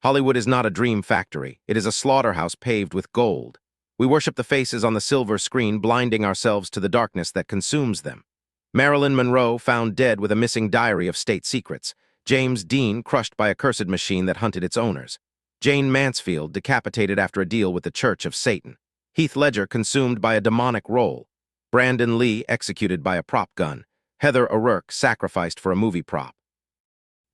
Hollywood is not a dream factory. It is a slaughterhouse paved with gold. We worship the faces on the silver screen, blinding ourselves to the darkness that consumes them. Marilyn Monroe found dead with a missing diary of state secrets. James Dean crushed by a cursed machine that hunted its owners. Jayne Mansfield decapitated after a deal with the Church of Satan. Heath Ledger consumed by a demonic role. Brandon Lee executed by a prop gun. Heather O'Rourke sacrificed for a movie prop.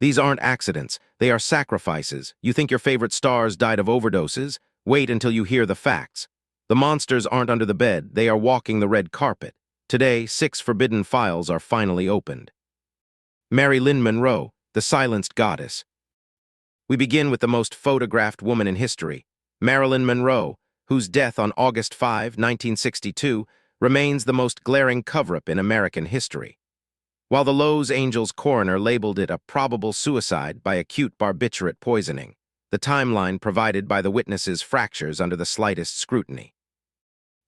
These aren't accidents, they are sacrifices. You think your favorite stars died of overdoses? Wait until you hear the facts. The monsters aren't under the bed, they are walking the red carpet. Today, 6 forbidden files are finally opened. Marilyn Monroe, the silenced goddess. We begin with the most photographed woman in history, Marilyn Monroe, whose death on August 5, 1962, remains the most glaring cover-up in American history. While the Los Angeles coroner labeled it a probable suicide by acute barbiturate poisoning, the timeline provided by the witnesses fractures under the slightest scrutiny.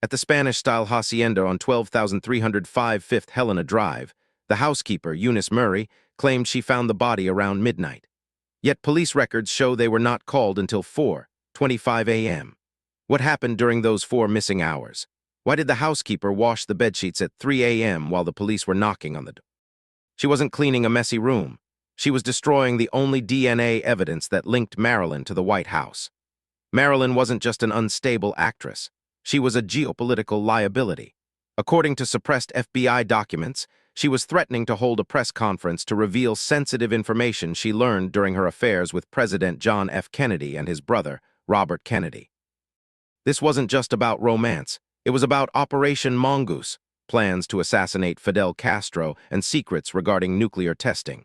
At the Spanish-style hacienda on 12,305 Fifth Helena Drive, the housekeeper, Eunice Murray, claimed she found the body around midnight. Yet police records show they were not called until 4:25 a.m. What happened during those 4 missing hours? Why did the housekeeper wash the bedsheets at 3 a.m. while the police were knocking on the door? She wasn't cleaning a messy room. She was destroying the only DNA evidence that linked Marilyn to the White House. Marilyn wasn't just an unstable actress. She was a geopolitical liability. According to suppressed FBI documents, she was threatening to hold a press conference to reveal sensitive information she learned during her affairs with President John F. Kennedy and his brother, Robert Kennedy. This wasn't just about romance. It was about Operation Mongoose, plans to assassinate Fidel Castro, and secrets regarding nuclear testing.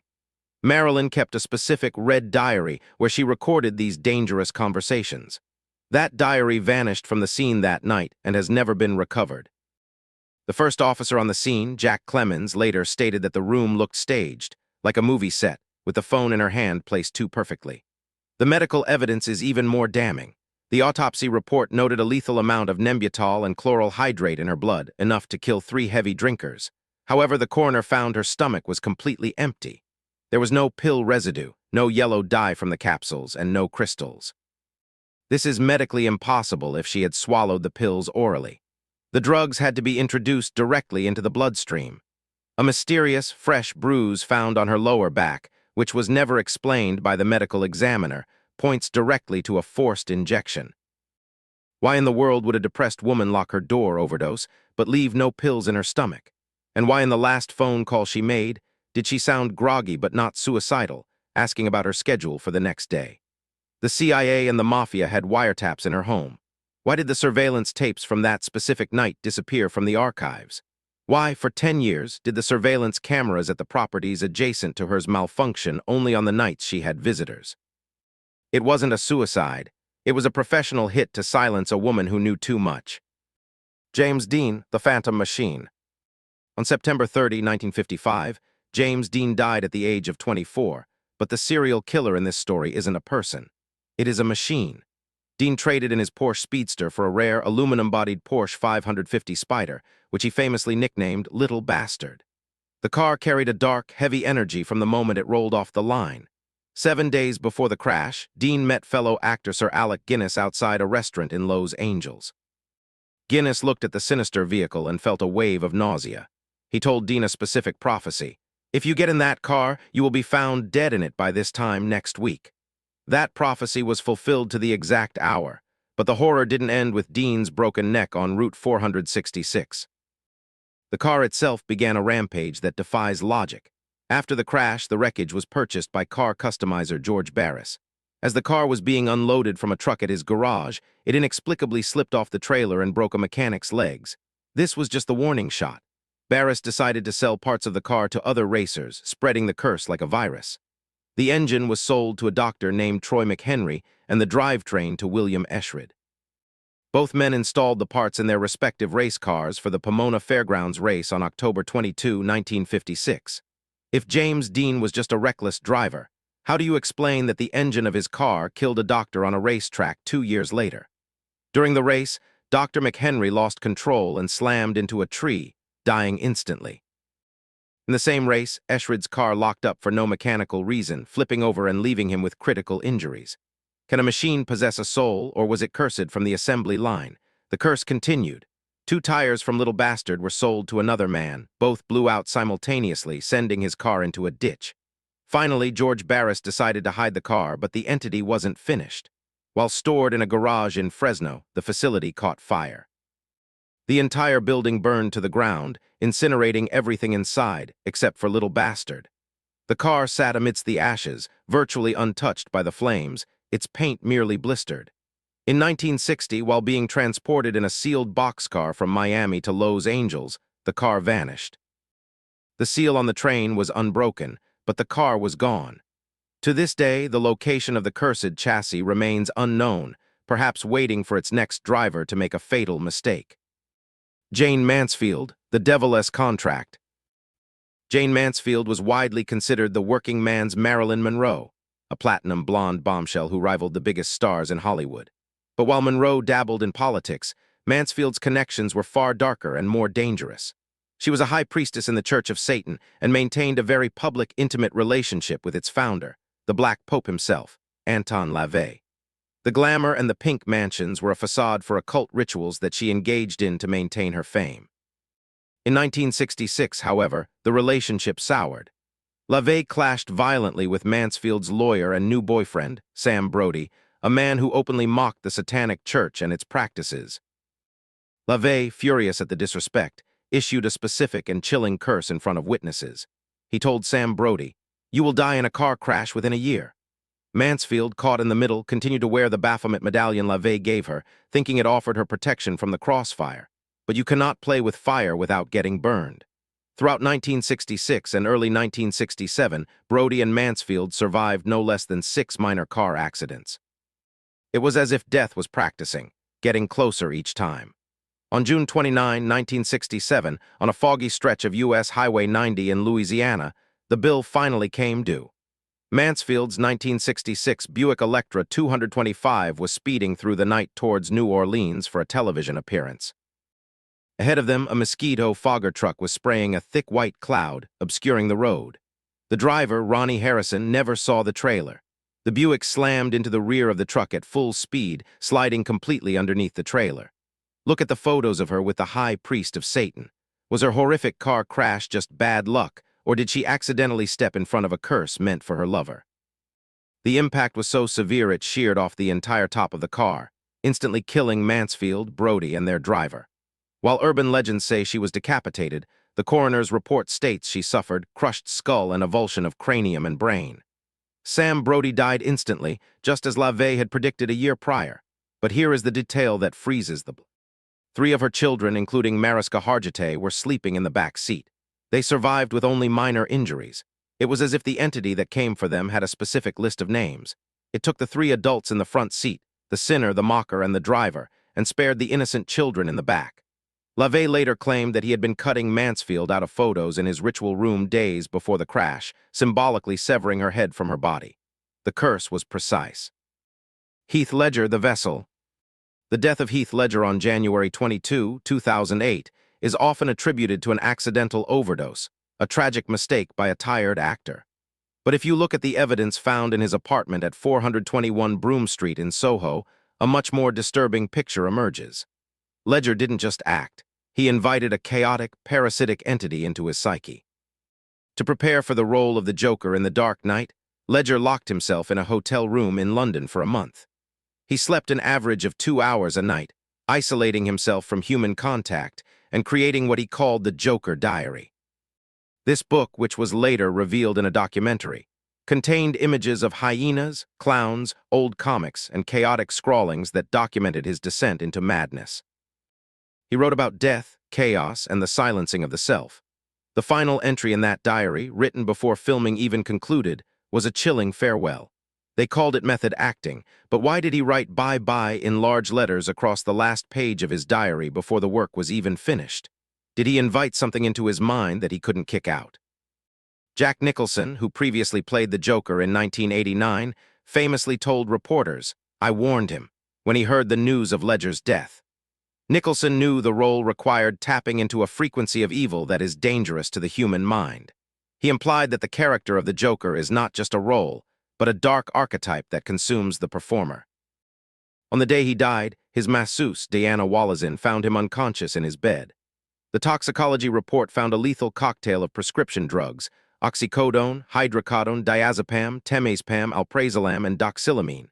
Marilyn kept a specific red diary where she recorded these dangerous conversations. That diary vanished from the scene that night and has never been recovered. The first officer on the scene, Jack Clemens, later stated that the room looked staged, like a movie set, with the phone in her hand placed too perfectly. The medical evidence is even more damning. The autopsy report noted a lethal amount of Nembutal and chloral hydrate in her blood, enough to kill 3 heavy drinkers. However, the coroner found her stomach was completely empty. There was no pill residue, no yellow dye from the capsules, and no crystals. This is medically impossible if she had swallowed the pills orally. The drugs had to be introduced directly into the bloodstream. A mysterious, fresh bruise found on her lower back, which was never explained by the medical examiner, points directly to a forced injection. Why in the world would a depressed woman lock her door overdose, but leave no pills in her stomach? And why in the last phone call she made, did she sound groggy but not suicidal, asking about her schedule for the next day? The CIA and the Mafia had wiretaps in her home. Why did the surveillance tapes from that specific night disappear from the archives? Why, for 10 years, did the surveillance cameras at the properties adjacent to hers malfunction only on the nights she had visitors? It wasn't a suicide. It was a professional hit to silence a woman who knew too much. James Dean, the Phantom Machine. On September 30, 1955, James Dean died at the age of 24, but the serial killer in this story isn't a person. It is a machine. Dean traded in his Porsche Speedster for a rare aluminum-bodied Porsche 550 Spider, which he famously nicknamed Little Bastard. The car carried a dark, heavy energy from the moment it rolled off the line. 7 days before the crash, Dean met fellow actor Sir Alec Guinness outside a restaurant in Los Angeles. Guinness looked at the sinister vehicle and felt a wave of nausea. He told Dean a specific prophecy. "If you get in that car, you will be found dead in it by this time next week." That prophecy was fulfilled to the exact hour, but the horror didn't end with Dean's broken neck on Route 466. The car itself began a rampage that defies logic. After the crash, the wreckage was purchased by car customizer George Barris. As the car was being unloaded from a truck at his garage, it inexplicably slipped off the trailer and broke a mechanic's legs. This was just the warning shot. Barris decided to sell parts of the car to other racers, spreading the curse like a virus. The engine was sold to a doctor named Troy McHenry and the drivetrain to William Eschrid. Both men installed the parts in their respective race cars for the Pomona Fairgrounds race on October 22, 1956. If James Dean was just a reckless driver, how do you explain that the engine of his car killed a doctor on a racetrack 2 years later? During the race, Dr. McHenry lost control and slammed into a tree, dying instantly. In the same race, Eschrid's car locked up for no mechanical reason, flipping over and leaving him with critical injuries. Can a machine possess a soul, or was it cursed from the assembly line? The curse continued. 2 tires from Little Bastard were sold to another man. Both blew out simultaneously, sending his car into a ditch. Finally, George Barris decided to hide the car, but the entity wasn't finished. While stored in a garage in Fresno, the facility caught fire. The entire building burned to the ground, incinerating everything inside, except for Little Bastard. The car sat amidst the ashes, virtually untouched by the flames, its paint merely blistered. In 1960, while being transported in a sealed boxcar from Miami to Los Angeles, the car vanished. The seal on the train was unbroken, but the car was gone. To this day, the location of the cursed chassis remains unknown, perhaps waiting for its next driver to make a fatal mistake. Jayne Mansfield, the Devil's Contract. Jayne Mansfield was widely considered the working man's Marilyn Monroe, a platinum blonde bombshell who rivaled the biggest stars in Hollywood. But while Monroe dabbled in politics, Mansfield's connections were far darker and more dangerous. She was a high priestess in the Church of Satan and maintained a very public, intimate relationship with its founder, the Black Pope himself, Anton LaVey. The glamour and the pink mansions were a facade for occult rituals that she engaged in to maintain her fame. In 1966, however, the relationship soured. LaVey clashed violently with Mansfield's lawyer and new boyfriend, Sam Brody, a man who openly mocked the Satanic Church and its practices. LaVey, furious at the disrespect, issued a specific and chilling curse in front of witnesses. He told Sam Brody, "You will die in a car crash within a year." Mansfield, caught in the middle, continued to wear the Baphomet medallion LaVey gave her, thinking it offered her protection from the crossfire. But you cannot play with fire without getting burned. Throughout 1966 and early 1967, Brody and Mansfield survived no less than 6 minor car accidents. It was as if death was practicing, getting closer each time. On June 29, 1967, on a foggy stretch of U.S. Highway 90 in Louisiana, the bill finally came due. Mansfield's 1966 Buick Electra 225 was speeding through the night towards New Orleans for a television appearance. Ahead of them, a Mosquito fogger truck was spraying a thick white cloud, obscuring the road. The driver, Ronnie Harrison, never saw the trailer. The Buick slammed into the rear of the truck at full speed, sliding completely underneath the trailer. Look at the photos of her with the high priest of Satan. Was her horrific car crash just bad luck, or did she accidentally step in front of a curse meant for her lover? The impact was so severe it sheared off the entire top of the car, instantly killing Mansfield, Brody, and their driver. While urban legends say she was decapitated, the coroner's report states she suffered crushed skull and avulsion of cranium and brain. Sam Brody died instantly, just as LaVey had predicted a year prior. But here is the detail that freezes the blood. 3 of her children, including Mariska Hargitay, were sleeping in the back seat. They survived with only minor injuries. It was as if the entity that came for them had a specific list of names. It took the 3 adults in the front seat, the sinner, the mocker, and the driver, and spared the innocent children in the back. LaVey later claimed that he had been cutting Mansfield out of photos in his ritual room days before the crash, symbolically severing her head from her body. The curse was precise. Heath Ledger, the vessel. The death of Heath Ledger on January 22, 2008, is often attributed to an accidental overdose, a tragic mistake by a tired actor. But if you look at the evidence found in his apartment at 421 Broome Street in Soho, a much more disturbing picture emerges. Ledger didn't just act. He invited a chaotic, parasitic entity into his psyche. To prepare for the role of the Joker in The Dark Knight, Ledger locked himself in a hotel room in London for a month. He slept an average of 2 hours a night, isolating himself from human contact and creating what he called the Joker Diary. This book, which was later revealed in a documentary, contained images of hyenas, clowns, old comics, and chaotic scrawlings that documented his descent into madness. He wrote about death, chaos, and the silencing of the self. The final entry in that diary, written before filming even concluded, was a chilling farewell. They called it method acting, but why did he write bye-bye in large letters across the last page of his diary before the work was even finished? Did he invite something into his mind that he couldn't kick out? Jack Nicholson, who previously played the Joker in 1989, famously told reporters, "I warned him," when he heard the news of Ledger's death. Nicholson knew the role required tapping into a frequency of evil that is dangerous to the human mind. He implied that the character of the Joker is not just a role, but a dark archetype that consumes the performer. On the day he died, his masseuse, Diana Wallazin, found him unconscious in his bed. The toxicology report found a lethal cocktail of prescription drugs: oxycodone, hydrocodone, diazepam, temazepam, alprazolam, and doxylamine.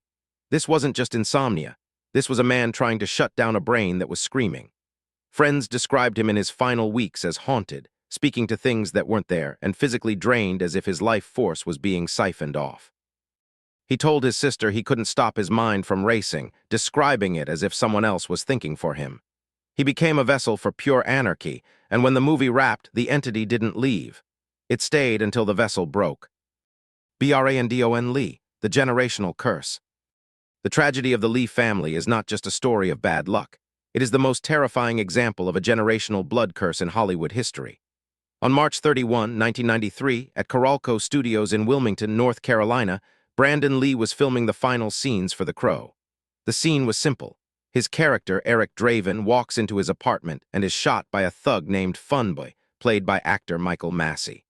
This wasn't just insomnia. This was a man trying to shut down a brain that was screaming. Friends described him in his final weeks as haunted, speaking to things that weren't there, and physically drained as if his life force was being siphoned off. He told his sister he couldn't stop his mind from racing, describing it as if someone else was thinking for him. He became a vessel for pure anarchy, and when the movie wrapped, the entity didn't leave. It stayed until the vessel broke. Brandon Lee, the generational curse. The tragedy of the Lee family is not just a story of bad luck. It is the most terrifying example of a generational blood curse in Hollywood history. On March 31, 1993, at Coralco Studios in Wilmington, North Carolina, Brandon Lee was filming the final scenes for The Crow. The scene was simple. His character, Eric Draven, walks into his apartment and is shot by a thug named Funboy, played by actor Michael Massey.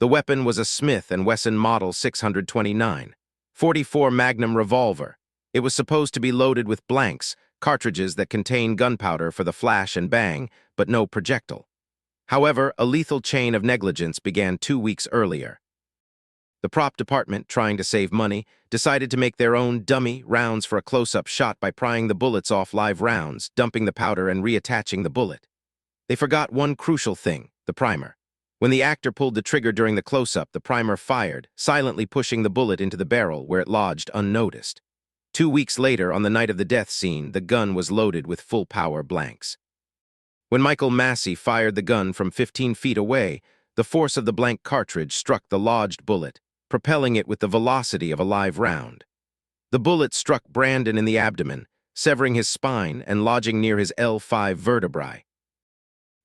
The weapon was a Smith & Wesson Model 629, .44 Magnum revolver. It was supposed to be loaded with blanks, cartridges that contain gunpowder for the flash and bang, but no projectile. However, a lethal chain of negligence began 2 weeks earlier. The prop department, trying to save money, decided to make their own dummy rounds for a close-up shot by prying the bullets off live rounds, dumping the powder, and reattaching the bullet. They forgot one crucial thing: the primer. When the actor pulled the trigger during the close-up, the primer fired, silently pushing the bullet into the barrel, where it lodged unnoticed. 2 weeks later, on the night of the death scene, the gun was loaded with full-power blanks. When Michael Massey fired the gun from 15 feet away, the force of the blank cartridge struck the lodged bullet, propelling it with the velocity of a live round. The bullet struck Brandon in the abdomen, severing his spine and lodging near his L5 vertebrae.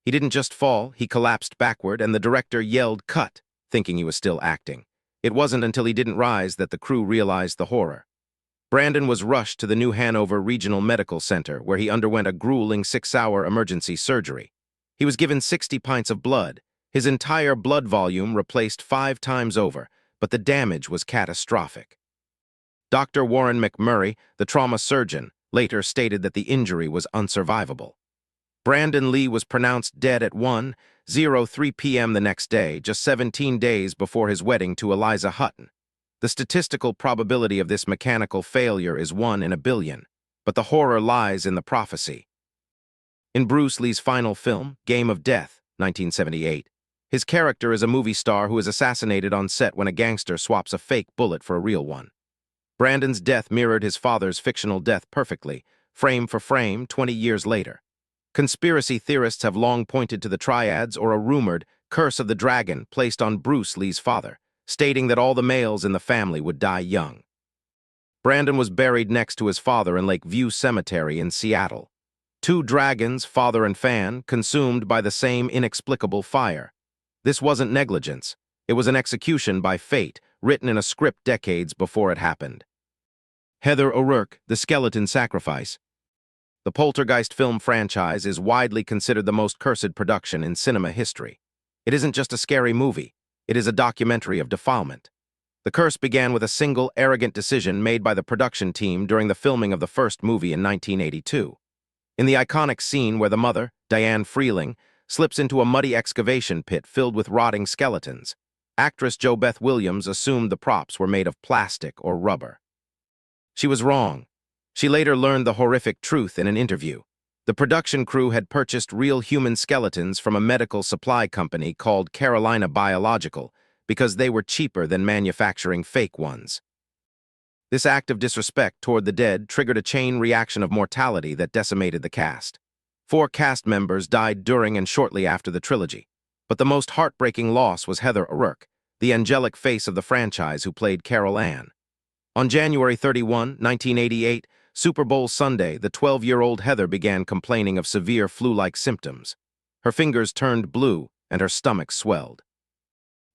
He didn't just fall, he collapsed backward, and the director yelled "cut," thinking he was still acting. It wasn't until he didn't rise that the crew realized the horror. Brandon was rushed to the New Hanover Regional Medical Center, where he underwent a grueling 6-hour emergency surgery. He was given 60 pints of blood, his entire blood volume replaced 5 times over, but the damage was catastrophic. Dr. Warren McMurray, the trauma surgeon, later stated that the injury was unsurvivable. Brandon Lee was pronounced dead at 1:03 p.m. the next day, just 17 days before his wedding to Eliza Hutton. The statistical probability of this mechanical failure is 1 in a billion, but the horror lies in the prophecy. In Bruce Lee's final film, Game of Death, 1978, his character is a movie star who is assassinated on set when a gangster swaps a fake bullet for a real one. Brandon's death mirrored his father's fictional death perfectly, frame for frame, 20 years later. Conspiracy theorists have long pointed to the triads or a rumored curse of the dragon placed on Bruce Lee's father, stating that all the males in the family would die young. Brandon was buried next to his father in Lake View Cemetery in Seattle. 2 dragons, father and fan, consumed by the same inexplicable fire. This wasn't negligence. It was an execution by fate, written in a script decades before it happened. Heather O'Rourke, The Skeleton Sacrifice. The Poltergeist film franchise is widely considered the most cursed production in cinema history. It isn't just a scary movie. It is a documentary of defilement. The curse began with a single, arrogant decision made by the production team during the filming of the first movie in 1982. In the iconic scene where the mother, Diane Freeling, slips into a muddy excavation pit filled with rotting skeletons, actress JoBeth Williams assumed the props were made of plastic or rubber. She was wrong. She later learned the horrific truth in an interview. The production crew had purchased real human skeletons from a medical supply company called Carolina Biological because they were cheaper than manufacturing fake ones. This act of disrespect toward the dead triggered a chain reaction of mortality that decimated the cast. 4 cast members died during and shortly after the trilogy, but the most heartbreaking loss was Heather O'Rourke, the angelic face of the franchise who played Carol Ann. On January 31, 1988, Super Bowl Sunday, the 12-year-old Heather began complaining of severe flu-like symptoms. Her fingers turned blue and her stomach swelled.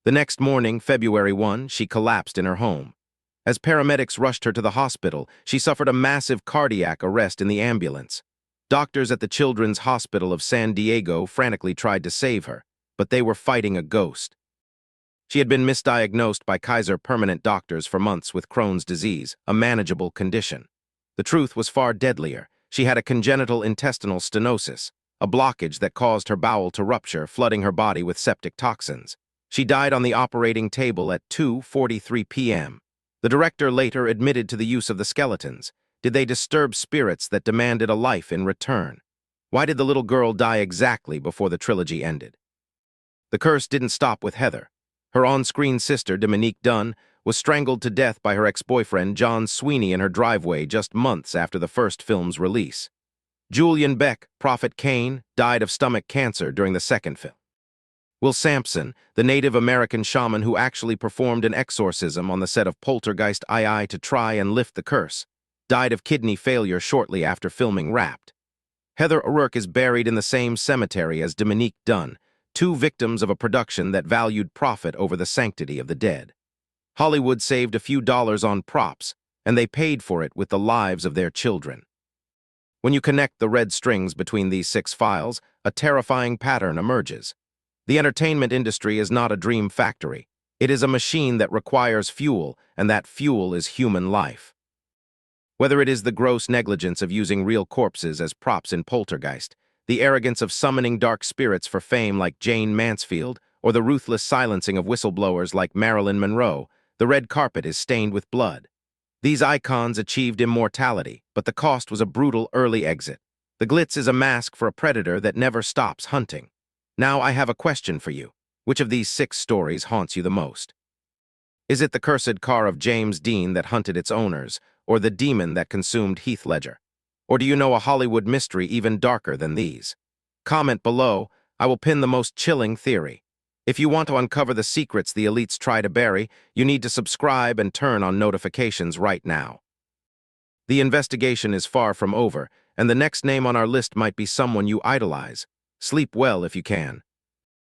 The next morning, February 1, she collapsed in her home. As paramedics rushed her to the hospital, she suffered a massive cardiac arrest in the ambulance. Doctors at the Children's Hospital of San Diego frantically tried to save her, but they were fighting a ghost. She had been misdiagnosed by Kaiser Permanent doctors for months with Crohn's disease, a manageable condition. The truth was far deadlier. She had a congenital intestinal stenosis, a blockage that caused her bowel to rupture, flooding her body with septic toxins. She died on the operating table at 2:43 p.m. The director later admitted to the use of the skeletons. Did they disturb spirits that demanded a life in return? Why did the little girl die exactly before the trilogy ended? The curse didn't stop with Heather. Her on-screen sister, Dominique Dunn, was strangled to death by her ex-boyfriend, John Sweeney, in her driveway just months after the first film's release. Julian Beck, Prophet Cain, died of stomach cancer during the second film. Will Sampson, the Native American shaman who actually performed an exorcism on the set of Poltergeist II to try and lift the curse, died of kidney failure shortly after filming Wrapped. Heather O'Rourke is buried in the same cemetery as Dominique Dunn, two victims of a production that valued profit over the sanctity of the dead. Hollywood saved a few dollars on props, and they paid for it with the lives of their children. When you connect the red strings between these 6 files, a terrifying pattern emerges. The entertainment industry is not a dream factory. It is a machine that requires fuel, and that fuel is human life. Whether it is the gross negligence of using real corpses as props in Poltergeist, the arrogance of summoning dark spirits for fame like Jayne Mansfield, or the ruthless silencing of whistleblowers like Marilyn Monroe, the red carpet is stained with blood. These icons achieved immortality, but the cost was a brutal early exit. The glitz is a mask for a predator that never stops hunting. Now I have a question for you. Which of these 6 stories haunts you the most? Is it the cursed car of James Dean that hunted its owners, or the demon that consumed Heath Ledger? Or do you know a Hollywood mystery even darker than these? Comment below. I will pin the most chilling theory. If you want to uncover the secrets the elites try to bury, you need to subscribe and turn on notifications right now. The investigation is far from over, and the next name on our list might be someone you idolize. Sleep well if you can.